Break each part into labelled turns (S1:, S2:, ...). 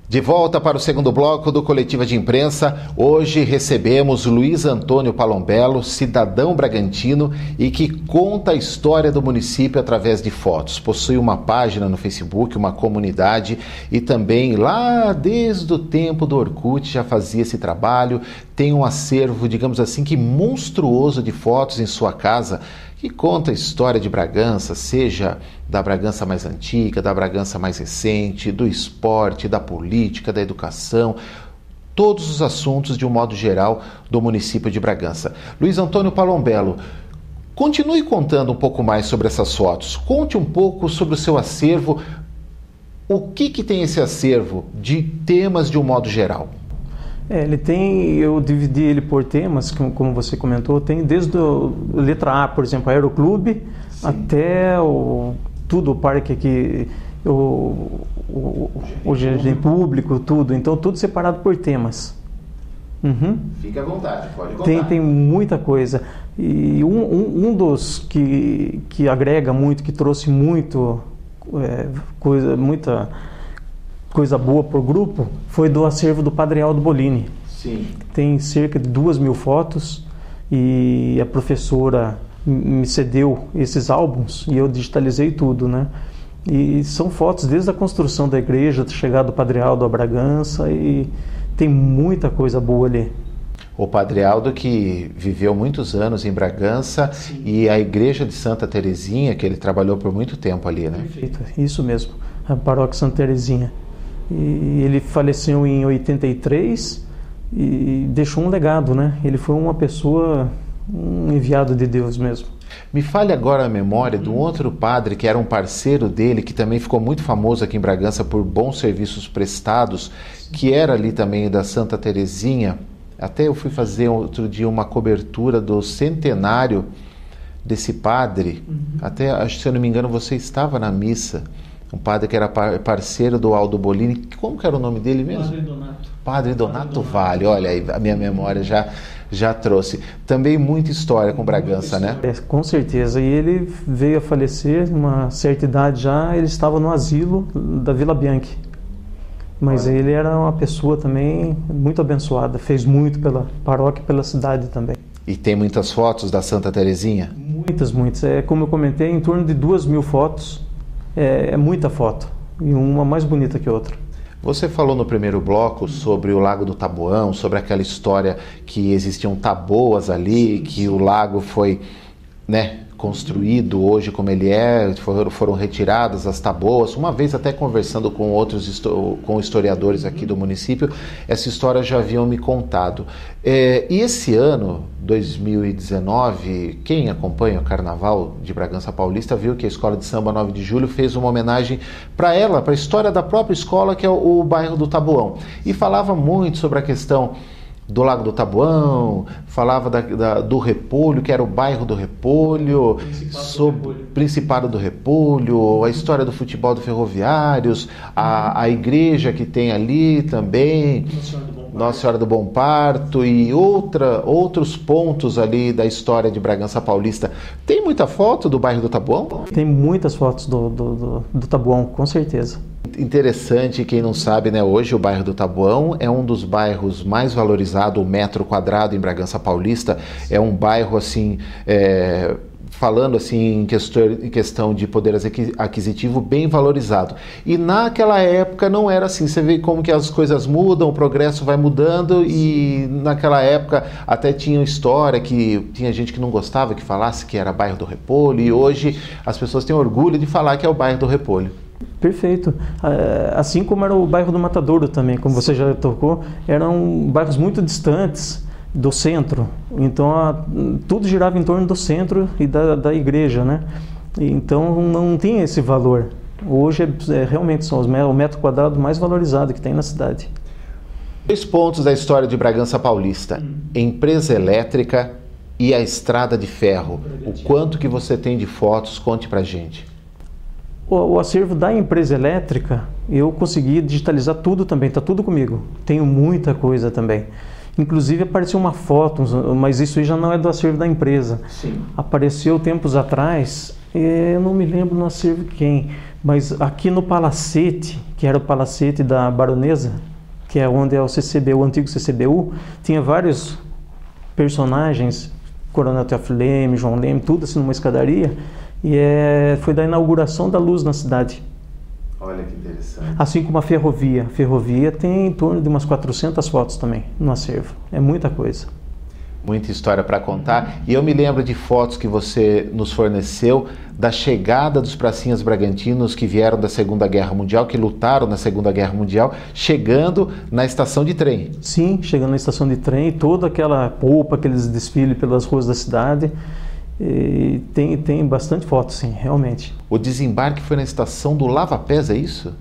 S1: De volta para o segundo bloco do Coletiva de Imprensa. Hoje recebemos Luiz Antônio Palombello, cidadão bragantino e que conta a história do município através de fotos. Possui uma página no Facebook, uma comunidade e também lá desde o tempo do Orkut já fazia esse trabalho. Tem um acervo, digamos assim, que monstruoso de fotos em sua casa que conta a história de Bragança, seja da Bragança mais antiga, da Bragança mais recente, do esporte, da política, da educação, todos os assuntos de um modo geral do município de Bragança. Luiz Antônio Palombello, continue contando um pouco mais sobre essas fotos. Conte um pouco sobre o seu acervo. O que tem esse acervo de temas de um modo geral?
S2: Ele tem, eu dividi ele por temas, como você comentou, tem desde a letra A, por exemplo, Aeroclube, sim, até o parque aqui, o jardim público, tudo. Então, tudo separado por temas.
S1: Uhum. Fique à vontade, pode contar.
S2: Tem muita coisa. E um dos que agrega muito, que trouxe muita coisa boa para o grupo, foi do acervo do Padre Aldo Bolini.
S1: Sim.
S2: Tem cerca de 2.000 fotos e a professora me cedeu esses álbuns e eu digitalizei tudo, né? E são fotos desde a construção da igreja, da chegada do Padre Aldo a Bragança, e tem muita coisa boa ali.
S1: O Padre Aldo que viveu muitos anos em Bragança, sim, e a igreja de Santa Terezinha, que ele trabalhou por muito tempo ali, né?
S2: Perfeito, isso mesmo, a paróquia Santa Terezinha. E ele faleceu em 83 e deixou um legado, né? Ele foi uma pessoa, um enviado de Deus mesmo.
S1: Me fale agora a memória de um outro padre que era um parceiro dele, que também ficou muito famoso aqui em Bragança por bons serviços prestados, que era ali também da Santa Terezinha. Até eu fui fazer outro dia uma cobertura do centenário desse padre. Até, acho que se eu não me engano, você estava na missa. Um padre que era parceiro do Aldo Bolini. Como que era o nome dele mesmo?
S2: Padre Donato.
S1: Padre Donato Vale. Olha aí, a minha memória já trouxe. Também muita história com Bragança, né?
S2: Com certeza. E ele veio a falecer, uma certa idade já, ele estava no asilo da Vila Bianchi. Mas ele era uma pessoa também muito abençoada, fez muito pela paróquia e pela cidade também.
S1: E tem muitas fotos da Santa Terezinha?
S2: Muitas. Como eu comentei, em torno de 2.000 fotos. É muita foto, e uma mais bonita que a outra.
S1: Você falou no primeiro bloco sobre o Lago do Taboão, sobre aquela história que existiam taboas ali, que o lago foi, né, construído hoje como ele é, foram retiradas as taboas. Uma vez até conversando com com historiadores aqui do município, essa história já haviam me contado. E esse ano, 2019, quem acompanha o Carnaval de Bragança Paulista viu que a Escola de Samba 9 de Julho fez uma homenagem para ela, para a história da própria escola, que é o bairro do Taboão. E falava muito sobre a questão do Lago do Taboão, falava do Repolho, que era o bairro do Repolho, sobre Principado do Repolho, a história do futebol do Ferroviários, a igreja que tem ali também, Nossa Senhora do Bom Parto e outros pontos ali da história de Bragança Paulista. Tem muita foto do bairro do Taboão?
S2: Tem muitas fotos do Taboão, com certeza.
S1: Interessante, quem não sabe, né? Hoje o bairro do Taboão é um dos bairros mais valorizados, o metro quadrado em Bragança Paulista. É um bairro assim, falando assim em questão de poder aquisitivo, bem valorizado. E naquela época não era assim. Você vê como que as coisas mudam, o progresso vai mudando, e naquela época até tinha história que tinha gente que não gostava que falasse que era bairro do Repolho, e hoje as pessoas têm orgulho de falar que é o bairro do Repolho.
S2: Perfeito. Assim como era o bairro do Matadouro também, como você já tocou, eram bairros muito distantes do centro, então tudo girava em torno do centro e da igreja, né? Então não tinha esse valor. Hoje realmente são o metro quadrado mais valorizado que tem na cidade.
S1: 2 pontos da história de Bragança Paulista: empresa elétrica e a estrada de ferro. O quanto que você tem de fotos? Conte pra gente.
S2: O acervo da empresa elétrica, eu consegui digitalizar tudo também, está tudo comigo. Tenho muita coisa também. Inclusive apareceu uma foto, mas isso aí já não é do acervo da empresa.
S1: Sim.
S2: Apareceu tempos atrás, eu não me lembro no acervo quem, Mas aqui no Palacete, que era o Palacete da Baronesa, que é onde é o CCBU, o antigo CCBU, tinha vários personagens, Coronel Teofileme, João Leme, tudo assim numa escadaria, e foi da inauguração da luz na cidade.
S1: Olha que interessante.
S2: Assim como a ferrovia. A ferrovia tem em torno de umas 400 fotos também no acervo. É muita coisa.
S1: Muita história para contar. E eu me lembro de fotos que você nos forneceu da chegada dos pracinhas bragantinos que vieram da Segunda Guerra Mundial, que lutaram na Segunda Guerra Mundial, chegando na estação de trem.
S2: Sim, chegando na estação de trem, toda aquela polpa, aqueles desfiles pelas ruas da cidade. E tem bastante fotos, sim, realmente.
S1: O desembarque foi na estação do Lava Pés, é isso?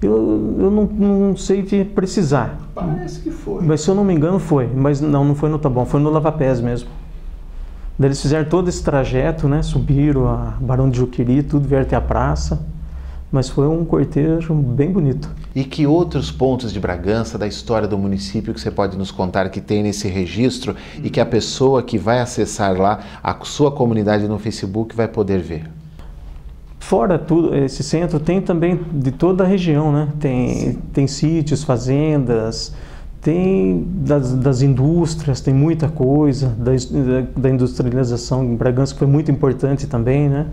S2: Eu não sei te precisar.
S1: Parece que foi.
S2: Mas se eu não me engano foi. Mas não foi no Taboão, foi no Lava Pés mesmo. Daí eles fizeram todo esse trajeto, né? Subiram a Barão de Juqueri, tudo vieram até a praça. Mas foi um cortejo bem bonito.
S1: E que outros pontos de Bragança, da história do município, que você pode nos contar que tem nesse registro e que a pessoa que vai acessar lá a sua comunidade no Facebook vai poder ver?
S2: Fora tudo, esse centro tem também de toda a região, né? Tem sítios, fazendas, tem das indústrias, tem muita coisa, da industrialização em Bragança, que foi muito importante também, né?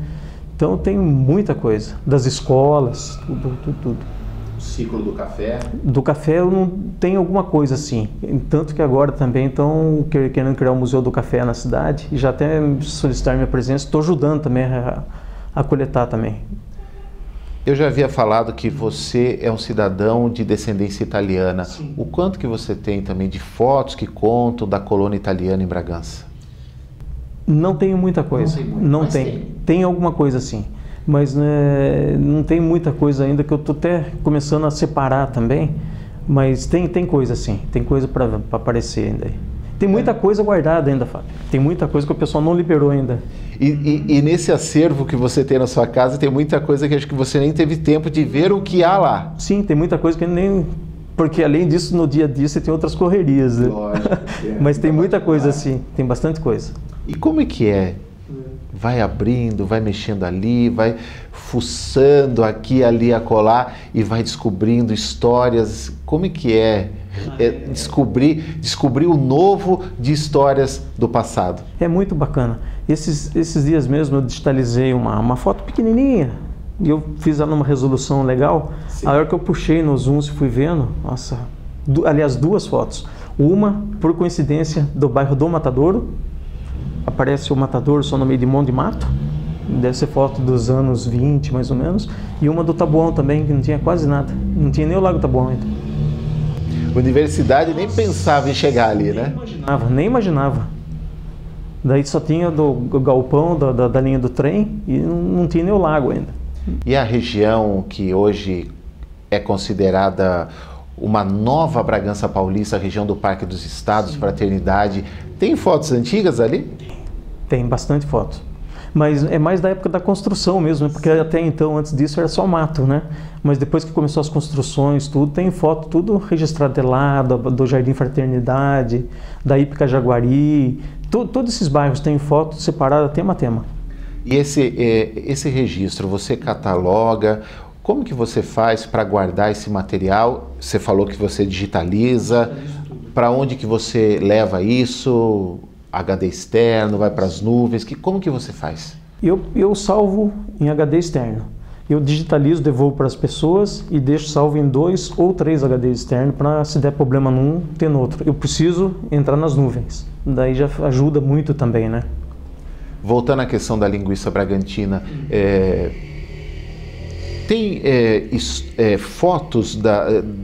S2: Então tem muita coisa, das escolas, tudo.
S1: O ciclo do café?
S2: Do café eu não tenho alguma coisa assim, tanto que agora também estão querendo criar o Museu do Café na cidade e já até solicitaram minha presença, estou ajudando também a coletar também.
S1: Eu já havia falado que você é um cidadão de descendência italiana.
S2: Sim.
S1: O quanto que você tem também de fotos que contam da colônia italiana em Bragança?
S2: Não tenho muita coisa. Não tem. Tem alguma coisa sim. Mas né, não tem muita coisa ainda que eu estou até começando a separar também. Mas tem coisa sim. Tem coisa para aparecer ainda. Tem muita coisa guardada ainda, Fábio. Tem muita coisa que o pessoal não liberou ainda.
S1: E nesse acervo que você tem na sua casa, tem muita coisa que acho que você nem teve tempo de ver o que há lá.
S2: Sim, tem muita coisa que nem... Porque além disso, no dia a dia você tem outras correrias, né?
S1: Lógico.
S2: Mas tem muita coisa assim, tem bastante coisa.
S1: E como é que é? Vai abrindo, vai mexendo ali, vai fuçando aqui, ali, acolá e vai descobrindo histórias. Como é que é, descobrir o novo de histórias do passado?
S2: É muito bacana. Esses dias mesmo eu digitalizei uma foto pequenininha e eu fiz ela numa resolução legal. Sim. A hora que eu puxei no zoom e fui vendo, nossa, aliás, duas fotos. Uma, por coincidência, do bairro do Matadouro. Aparece o Matadouro só no meio de monte de mato. Deve ser foto dos anos 20, mais ou menos. E uma do Taboão também, que não tinha quase nada. Não tinha nem o Lago Taboão ainda.
S1: Universidade nem pensava em chegar ali, né?
S2: Nem imaginava. Daí só tinha do galpão da linha do trem e não tinha nem o lago ainda.
S1: E a região que hoje é considerada uma nova Bragança Paulista, a região do Parque dos Estados, sim, Fraternidade, tem fotos antigas ali?
S2: Tem bastante fotos. Mas é mais da época da construção mesmo, porque até então, antes disso, era só mato, né? Mas depois que começou as construções, tudo, tem foto, tudo registrado lá, do Jardim Fraternidade, da Ípica Jaguari, todos esses bairros têm foto separada tema a tema.
S1: E esse registro, você cataloga, como que você faz para guardar esse material? Você falou que você digitaliza, para onde que você leva isso? HD externo, vai para as nuvens, como que você faz?
S2: Eu salvo em HD externo. Eu digitalizo, devolvo para as pessoas e deixo salvo em 2 ou 3 HD externos para, se der problema num, ter no outro. Eu preciso entrar nas nuvens. Daí já ajuda muito também, né?
S1: Voltando à questão da linguiça bragantina, tem fotos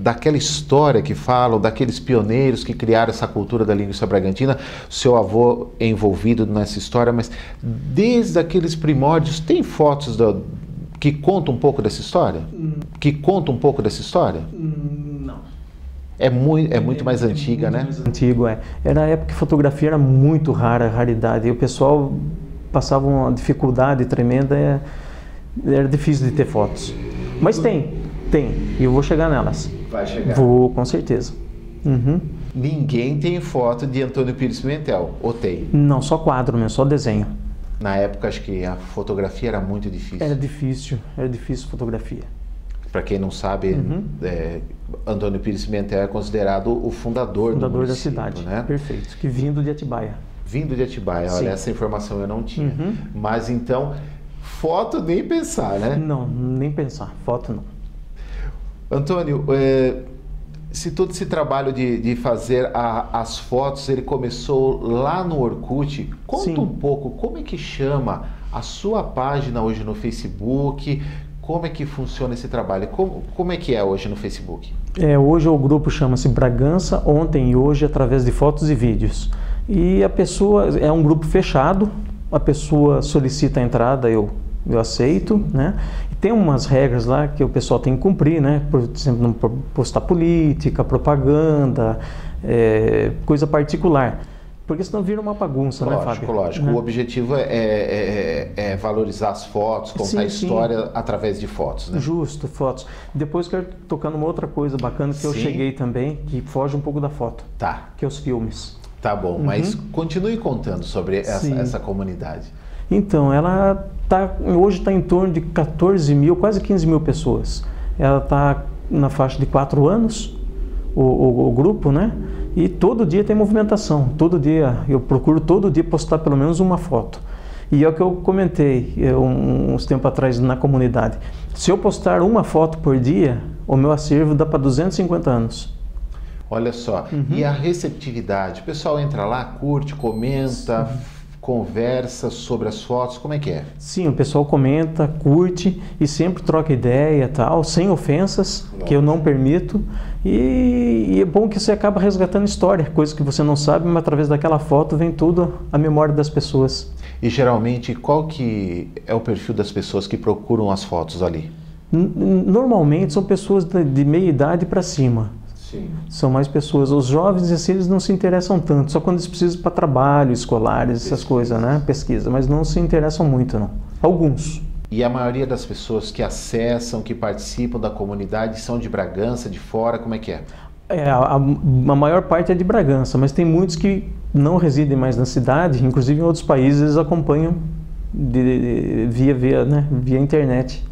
S1: daquela história que falam, daqueles pioneiros que criaram essa cultura da linguiça bragantina. Seu avô é envolvido nessa história, mas desde aqueles primórdios, tem fotos que contam um pouco dessa história? Que contam um pouco dessa história?
S2: Não.
S1: É muito mais antiga, né?
S2: Mais antigo, é. Era a época que fotografia era muito raridade. E o pessoal passava uma dificuldade tremenda. Era difícil de ter fotos. Mas tem. E eu vou chegar nelas.
S1: Vai chegar?
S2: Vou, com certeza. Uhum.
S1: Ninguém tem foto de Antônio Pires Pimentel, ou tem?
S2: Não, só quadro mesmo, só desenho.
S1: Na época, acho que a fotografia era muito difícil.
S2: Era difícil fotografia.
S1: Para quem não sabe, Antônio Pires Pimentel é considerado o fundador do município,
S2: da cidade,
S1: né?
S2: Perfeito, que vindo de Atibaia.
S1: Vindo de Atibaia,
S2: Sim.
S1: olha, essa informação eu não tinha. Mas então, foto nem pensar, né?
S2: Não, nem pensar, foto não.
S1: Antônio, se todo esse trabalho de fazer as fotos, ele começou lá no Orkut, conta
S2: Sim.
S1: um pouco, como é que chama a sua página hoje no Facebook, como é que funciona esse trabalho, como é que é hoje no Facebook?
S2: Hoje o grupo chama-se Bragança, ontem e hoje, através de fotos e vídeos. E a pessoa, é um grupo fechado, a pessoa solicita a entrada, eu aceito, né? E tem umas regras lá que o pessoal tem que cumprir, né? Por exemplo, não postar política, propaganda, coisa particular. Porque senão vira uma bagunça,
S1: Lógico,
S2: né, Fábio?
S1: Lógico.
S2: Né?
S1: O objetivo é valorizar as fotos, contar a história através de fotos, né?
S2: Justo, fotos. Depois quero tocar numa outra coisa bacana que eu cheguei também, que foge um pouco da foto.
S1: Tá.
S2: Que é os filmes.
S1: Tá bom, mas continue contando sobre essa comunidade.
S2: Então, ela hoje está em torno de 14 mil, quase 15 mil pessoas. Ela está na faixa de 4 anos, o grupo, né? E todo dia tem movimentação. Todo dia, eu procuro todo dia postar pelo menos uma foto. E é o que eu comentei uns tempos atrás na comunidade. Se eu postar uma foto por dia, o meu acervo dá para 250 anos.
S1: Olha só, e a receptividade? O pessoal entra lá, curte, comenta, conversa sobre as fotos, como é que é?
S2: Sim, o pessoal comenta, curte e sempre troca ideia, tal, sem ofensas, que eu não permito. E é bom que você acaba resgatando história, coisa que você não sabe, mas através daquela foto vem tudo à memória das pessoas.
S1: E geralmente, qual que é o perfil das pessoas que procuram as fotos ali?
S2: Normalmente são pessoas de meia idade para cima.
S1: Sim.
S2: São mais pessoas. Os jovens, assim, eles não se interessam tanto, só quando eles precisam para trabalho, escolares, essas coisas, né? Pesquisa, mas não se interessam muito, não. Alguns.
S1: E a maioria das pessoas que acessam, que participam da comunidade são de Bragança, de fora, como é que é?
S2: A maior parte é de Bragança, mas tem muitos que não residem mais na cidade, inclusive em outros países eles acompanham via internet.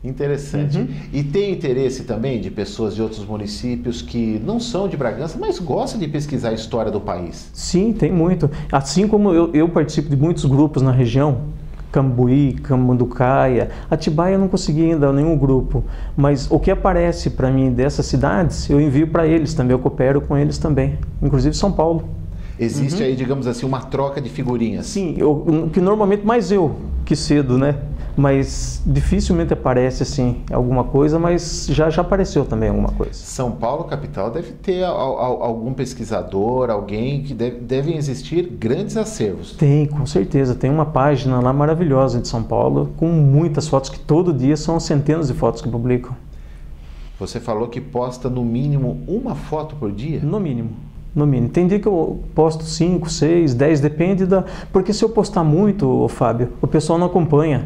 S1: Interessante. E tem interesse também de pessoas de outros municípios que não são de Bragança, mas gostam de pesquisar a história do país?
S2: Sim, tem muito. Assim como eu participo de muitos grupos na região, Cambuí, Camanducaia, Atibaia eu não consegui ainda nenhum grupo, mas o que aparece para mim dessas cidades, eu envio para eles também, eu coopero com eles também, inclusive São Paulo.
S1: Existe aí, digamos assim, uma troca de figurinhas?
S2: Sim, que normalmente mais eu que cedo, né? Mas dificilmente aparece assim alguma coisa, mas já apareceu também alguma coisa.
S1: São Paulo, capital, deve ter algum pesquisador, alguém que devem existir grandes acervos.
S2: Tem, com certeza. Tem uma página lá maravilhosa de São Paulo com muitas fotos, que todo dia são centenas de fotos que publicam.
S1: Você falou que posta no mínimo uma foto por dia?
S2: No mínimo. No mínimo. Tem dia que eu posto 5, 6, 10, depende da... Porque se eu postar muito, Fábio, o pessoal não acompanha.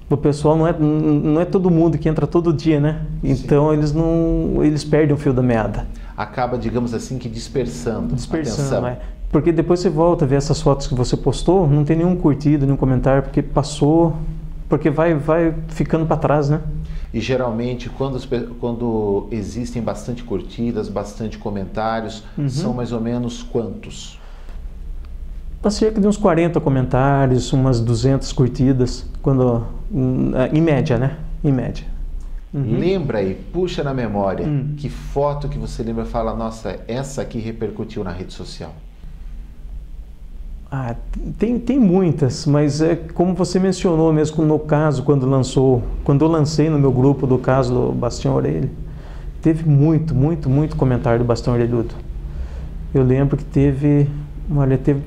S2: O pessoal não é todo mundo que entra todo dia, né? Então eles perdem o fio da meada.
S1: Acaba, digamos assim, que dispersando.
S2: Dispersando, Porque depois você volta a ver essas fotos que você postou, não tem nenhum curtido, nenhum comentário, porque passou, porque vai ficando para trás, né?
S1: E geralmente, quando existem bastante curtidas, bastante comentários, são mais ou menos quantos?
S2: Há cerca de uns 40 comentários, umas 200 curtidas, em média, né? Em média.
S1: Lembra aí, puxa na memória, que foto que você lembra e fala, nossa, essa aqui repercutiu na rede social?
S2: Tem muitas, mas é como você mencionou mesmo no caso, quando eu lancei no meu grupo do caso do Bastião Orelha, teve muito comentário do Bastião Orelhudo. Eu lembro que teve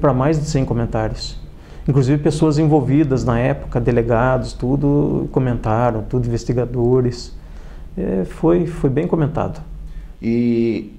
S2: para mais de 100 comentários. Inclusive pessoas envolvidas na época, delegados, tudo comentaram, tudo investigadores. Foi bem comentado.
S1: E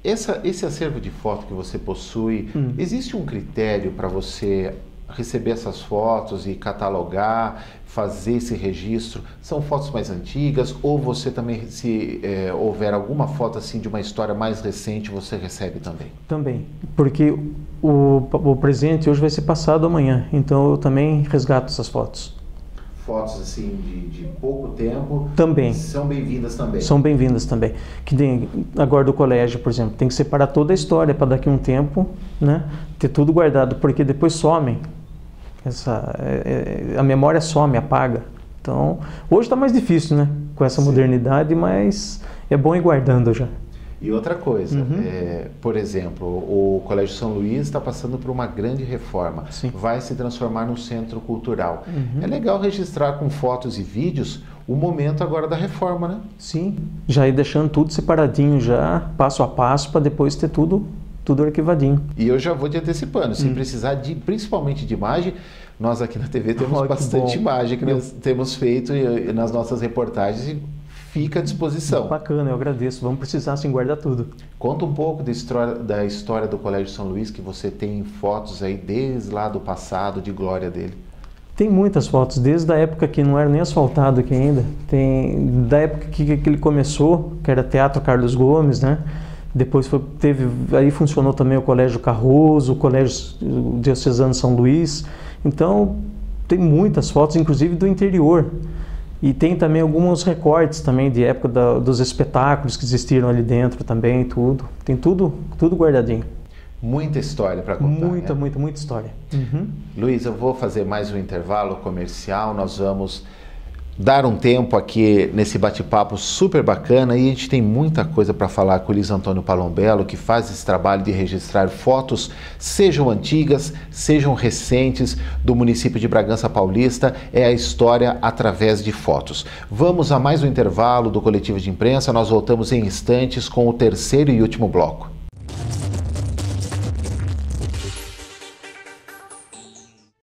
S1: esse acervo de foto que você possui, existe um critério para você receber essas fotos e catalogar, fazer esse registro? São fotos mais antigas ou você também, se houver alguma foto assim de uma história mais recente, você recebe também?
S2: Também, porque o presente hoje vai ser passado amanhã, então eu também resgato essas fotos.
S1: Fotos assim de pouco tempo
S2: também
S1: são bem-vindas também.
S2: São bem-vindas também. Que tem, agora do colégio, por exemplo, tem que separar toda a história para daqui a um tempo, né, ter tudo guardado, porque depois somem. A memória some, apaga. Então, hoje está mais difícil, né, com essa modernidade, mas é bom ir guardando já.
S1: E outra coisa, por exemplo, o Colégio São Luís está passando por uma grande reforma.
S2: Sim.
S1: Vai se transformar num centro cultural. É legal registrar com fotos e vídeos o momento agora da reforma, né?
S2: Sim, já ir deixando tudo separadinho já, passo a passo, para depois ter tudo arquivadinho.
S1: E eu já vou te antecipando, se precisar principalmente de imagem, nós aqui na TV temos bastante imagem que nós temos feito nas nossas reportagens e fica à disposição.
S2: Bacana, eu agradeço. Vamos precisar sim guardar tudo.
S1: Conta um pouco da história do Colégio São Luís, que você tem fotos aí desde lá do passado, de glória dele.
S2: Tem muitas fotos, desde a época que não era nem asfaltado aqui ainda. Tem da época que ele começou, que era Teatro Carlos Gomes, né? Depois aí funcionou também o Colégio Carroso, o Colégio Diocesano São Luís. Então, tem muitas fotos, inclusive do interior. E tem também alguns recortes também de época dos espetáculos que existiram ali dentro também, tudo. Tem tudo guardadinho.
S1: Muita história para contar.
S2: Muita história.
S1: Luiz, eu vou fazer mais um intervalo comercial, nós vamos dar um tempo aqui nesse bate-papo super bacana e a gente tem muita coisa para falar com o Luiz Antônio Palombello, que faz esse trabalho de registrar fotos, sejam antigas, sejam recentes, do município de Bragança Paulista. É a história através de fotos. Vamos a mais um intervalo do Coletivo de Imprensa, nós voltamos em instantes com o terceiro e último bloco.